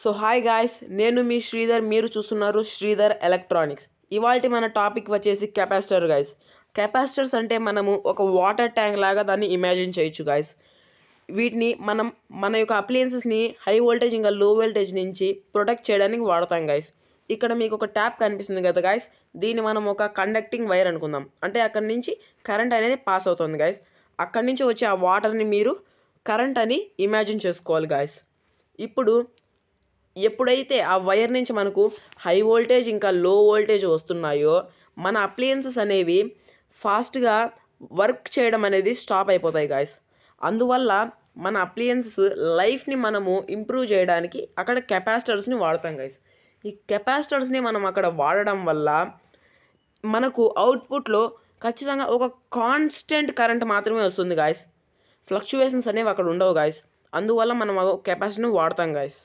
So hi guys, నేను మీ శ్రీధర్. మీరు చూస్తున్నారు శ్రీధర్ ఎలక్ట్రానిక్స్. ఇవాల్టి మన టాపిక్ వచ్చేసి కెపాసిటర్ గాయ్స్. కెపాసిటర్స్ అంటే మనము ఒక వాటర్ ట్యాంక్ లాగా దాన్ని ఇమాజిన్ చేయొచ్చు గాయ్స్. వీటిని మనం మన యొక్క అప్లయన్సెస్ని హై వోల్టేజ్ ఇంకా లో వోల్టేజ్ నుంచి ప్రొటెక్ట్ చేయడానికి వాడతాం గాయ్స్. ఇక్కడ మీకు ఒక ట్యాప్ కనిపిస్తుంది కదా గాయ్స్, దీన్ని మనం ఒక కండక్టింగ్ వైర్ అనుకుందాం. అంటే అక్కడి నుంచి కరెంట్ అనేది పాస్ అవుతుంది గాయ్స్. అక్కడి నుంచి వచ్చే ఆ వాటర్ని మీరు కరెంట్ అని ఇమాజిన్ చేసుకోవాలి గాయ్స్. ఇప్పుడు ఎప్పుడైతే ఆ వైర్ నుంచి మనకు హై వోల్టేజ్ ఇంకా లో వోల్టేజ్ వస్తున్నాయో మన అప్లయన్సెస్ అనేవి ఫాస్ట్గా వర్క్ చేయడం అనేది స్టాప్ అయిపోతాయి గాయస్. అందువల్ల మన అప్లయన్సెస్ లైఫ్ని మనము ఇంప్రూవ్ చేయడానికి అక్కడ కెపాసిటర్స్ని వాడతాం గాయస్. ఈ కెపాసిటర్స్ని మనం అక్కడ వాడడం వల్ల మనకు అవుట్పుట్లో ఖచ్చితంగా ఒక కాన్స్టెంట్ కరెంట్ మాత్రమే వస్తుంది గాయస్. ఫ్లక్చువేషన్స్ అనేవి అక్కడ ఉండవు గాయస్. అందువల్ల మనం కెపాసిటర్ని వాడతాం గాయస్.